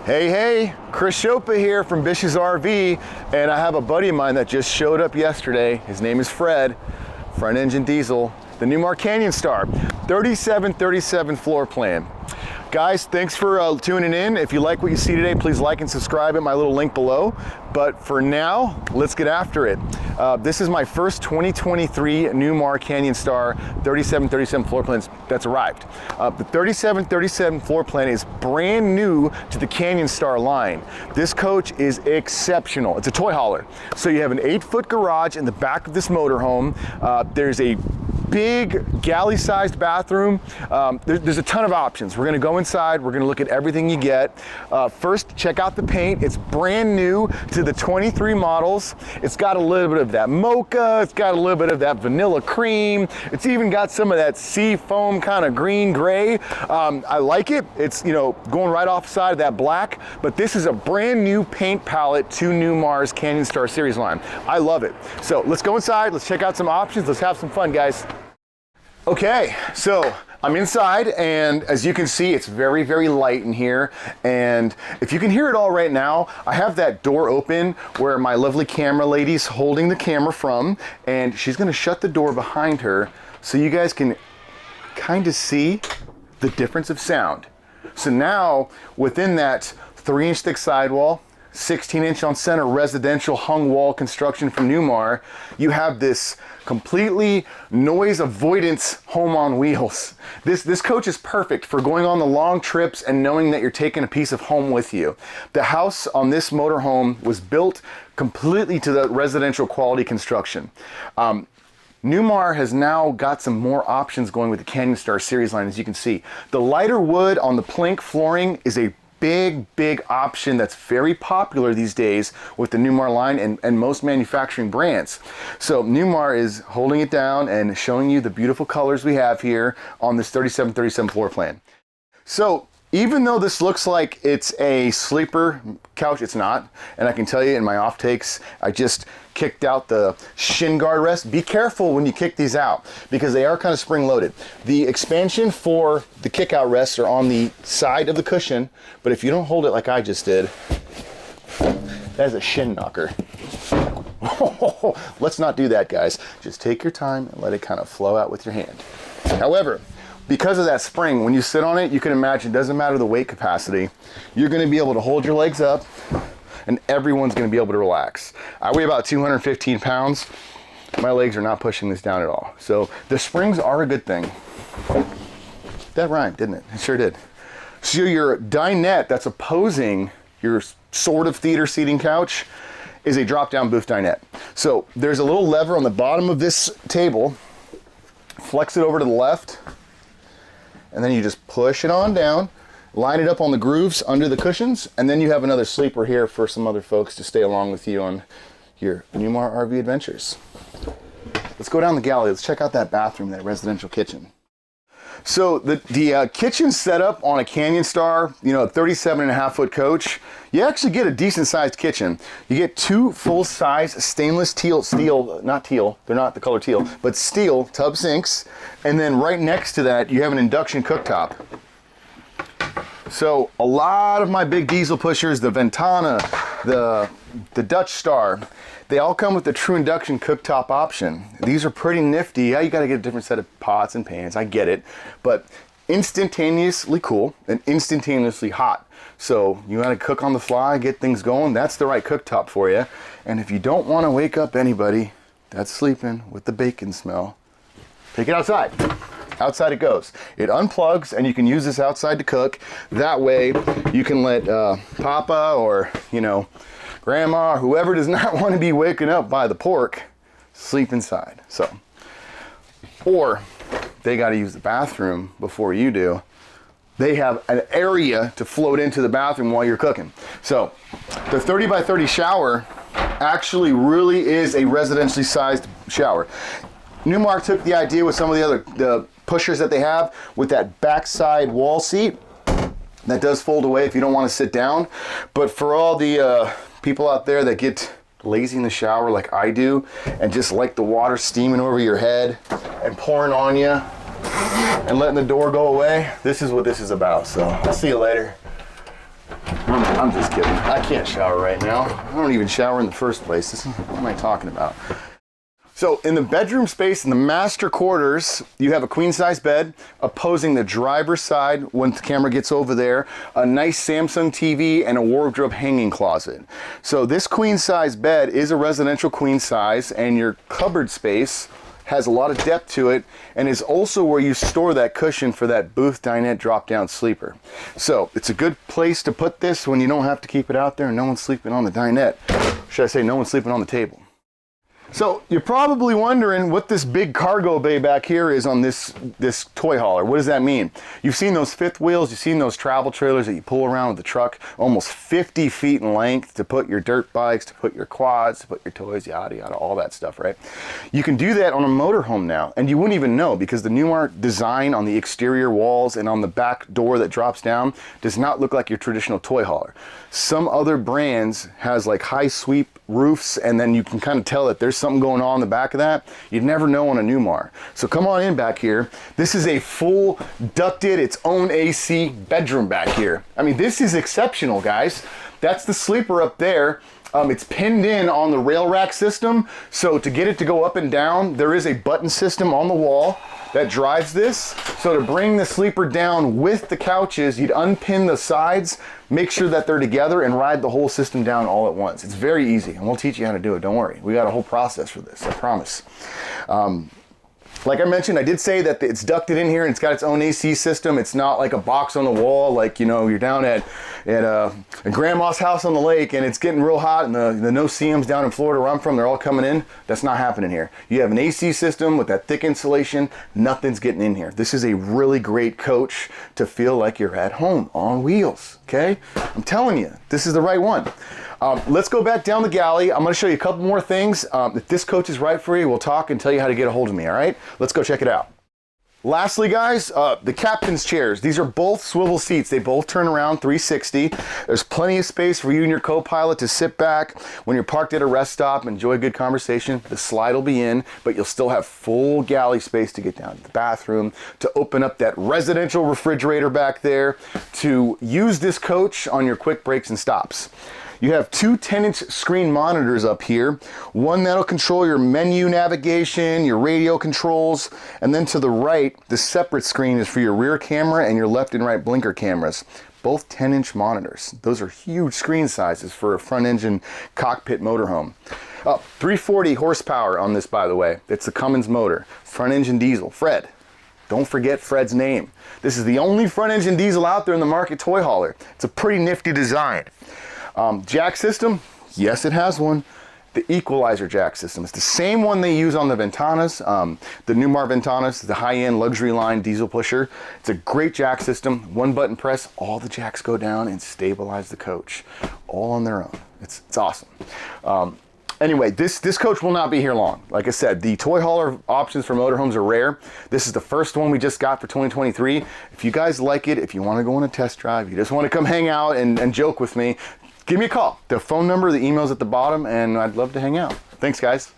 Hey, CSzopa here from BISH'S RV, and I have a buddy of mine that just showed up yesterday. His name is Fred, front engine diesel, the Newmar Canyon Star, 3737 floor plan. Guys, thanks for tuning in. If you like what you see today, please like and subscribe at my little link below. But for now, let's get after it. This is my first 2023 Newmar Canyon Star 3737 floor plans that's arrived. The 3737 floor plan is brand new to the Canyon Star line. This coach is exceptional. It's a toy hauler. So you have an 8-foot garage in the back of this motorhome. There's a big galley-sized bathroom. There's a ton of options. We're gonna go inside, we're gonna look at everything you get. First, check out the paint. It's brand new to the 23 models. It's got a little bit of that mocha, it's got a little bit of that vanilla cream, it's even got some of that sea foam kind of green gray. I like it. It's, you know, going right off the side of that black, but this is a brand new paint palette to Newmar's Canyon Star series line. I love it. So let's go inside, let's check out some options, let's have some fun, guys. Okay, so I'm inside, and as you can see, it's very, very light in here. And if you can hear it all right now, I have that door open where my lovely camera lady's holding the camera from, and she's gonna shut the door behind her so you guys can kind of see the difference of sound. So now, within that 3-inch thick sidewall, 16-inch on center residential hung wall construction from Newmar, you have this completely noise avoidance home on wheels. This coach is perfect for going on the long trips and knowing that you're taking a piece of home with you. The house on this motorhome was built completely to the residential quality construction. Newmar has now got some more options going with the Canyon Star series line, as you can see. The lighter wood on the plank flooring is a big option that's very popular these days with the Newmar line and most manufacturing brands. So Newmar is holding it down and showing you the beautiful colors we have here on this 3737 floor plan. So even though this looks like it's a sleeper couch, it's not. And I can tell you in my off takes, I just kicked out the shin guard rest. Be careful when you kick these out because they are kind of spring loaded. The expansion for the kick out rests are on the side of the cushion, but if you don't hold it like I just did, that is a shin knocker. Let's not do that, guys. Just take your time and let it kind of flow out with your hand. However, because of that spring, when you sit on it, you can imagine, it doesn't matter the weight capacity, you're gonna be able to hold your legs up and everyone's gonna be able to relax. I weigh about 215 pounds. My legs are not pushing this down at all. So the springs are a good thing. That rhymed, didn't it? It sure did. So your dinette that's opposing your sort of theater seating couch is a drop-down booth dinette. So there's a little lever on the bottom of this table. Flex it over to the left, and then you just push it on down, line it up on the grooves under the cushions, and then you have another sleeper here for some other folks to stay along with you on your Newmar RV adventures. Let's go down the galley. Let's check out that bathroom, that residential kitchen. So the kitchen setup on a Canyon Star, you know, a 37.5-foot coach, you actually get a decent sized kitchen. You get 2 full-size stainless steel, not teal, they're not the color teal, but steel tub sinks. And then right next to that, you have an induction cooktop. So a lot of my big diesel pushers, the Ventana, the Dutch Star, they all come with the true induction cooktop option. These are pretty nifty. Yeah, you gotta get a different set of pots and pans, I get it, but instantaneously cool and instantaneously hot. So you wanna cook on the fly, get things going, that's the right cooktop for you. And if you don't wanna wake up anybody that's sleeping with the bacon smell, take it outside. Outside it goes. It unplugs and you can use this outside to cook. That way you can let Papa or, you know, Grandma or whoever does not want to be waking up by the pork sleep inside. So, or they got to use the bathroom before you do. They have an area to float into the bathroom while you're cooking. So the 30 by 30 shower actually really is a residentially sized shower. Newmar took the idea with some of the pushers that they have with that backside wall seat that does fold away if you don't want to sit down. But for all the people out there that get lazy in the shower like I do and just like the water steaming over your head and pouring on you and letting the door go away, this is what this is about. So I'll see you later. I'm just kidding. I can't shower right now. I don't even shower in the first place. What am I talking about? So in the bedroom space in the master quarters, you have a queen size bed opposing the driver's side when the camera gets over there, a nice Samsung TV and a wardrobe hanging closet. So this queen size bed is a residential queen size, and your cupboard space has a lot of depth to it and is also where you store that cushion for that booth dinette drop down sleeper. So it's a good place to put this when you don't have to keep it out there and no one's sleeping on the dinette. Should I say no one's sleeping on the table? So you're probably wondering what this big cargo bay back here is on this toy hauler. What does that mean? You've seen those fifth wheels, you've seen those travel trailers that you pull around with the truck, almost 50 feet in length to put your dirt bikes, to put your quads, to put your toys, yada yada, all that stuff, right? You can do that on a motorhome now, and you wouldn't even know because the Newmar design on the exterior walls and on the back door that drops down does not look like your traditional toy hauler. Some other brands has like high sweep roofs, and then you can kind of tell that there's something going on in the back of that. You'd never know on a Newmar. So come on in back here. This is a full ducted, its own AC bedroom back here. I mean, this is exceptional, guys. That's the sleeper up there. It's pinned in on the rail rack system. So to get it to go up and down, there is a button system on the wall that drives this. So to bring the sleeper down with the couches, you'd unpin the sides, make sure that they're together, and ride the whole system down all at once. It's very easy, and we'll teach you how to do it. Don't worry. We got a whole process for this, I promise. Like I mentioned, I did say that it's ducted in here and it's got its own AC system. It's not like a box on the wall, like, you know, you're down at grandma's house on the lake and it's getting real hot and the no-see-ums down in Florida where I'm from, they're all coming in. That's not happening here. You have an AC system with that thick insulation. Nothing's getting in here. This is a really great coach to feel like you're at home on wheels, okay? I'm telling you, this is the right one. Let's go back down the galley. I'm going to show you a couple more things. If this coach is right for you, we'll talk and tell you how to get a hold of me, all right? Let's go check it out. Lastly, guys, the captain's chairs. These are both swivel seats. They both turn around 360. There's plenty of space for you and your co-pilot to sit back when you're parked at a rest stop, enjoy a good conversation. The slide will be in, but you'll still have full galley space to get down to the bathroom, to open up that residential refrigerator back there, to use this coach on your quick breaks and stops. You have two 10-inch screen monitors up here, one that'll control your menu navigation, your radio controls, and then to the right, the separate screen is for your rear camera and your left and right blinker cameras. Both 10-inch monitors. Those are huge screen sizes for a front engine cockpit motorhome. 340 horsepower on this, by the way. It's the Cummins motor, front engine diesel. Fred. Don't forget Fred's name. This is the only front engine diesel out there in the market toy hauler. It's a pretty nifty design. Jack system, yes, it has one. The equalizer jack system. It's the same one they use on the Ventanas, the Newmar Ventanas, the high-end luxury line diesel pusher. It's a great jack system. One button press, all the jacks go down and stabilize the coach, all on their own. It's awesome. Anyway, this coach will not be here long. Like I said, the toy hauler options for motorhomes are rare. This is the first one we just got for 2023. If you guys like it, if you want to go on a test drive, you just want to come hang out and joke with me, give me a call. The phone number, the email's at the bottom, and I'd love to hang out. Thanks, guys.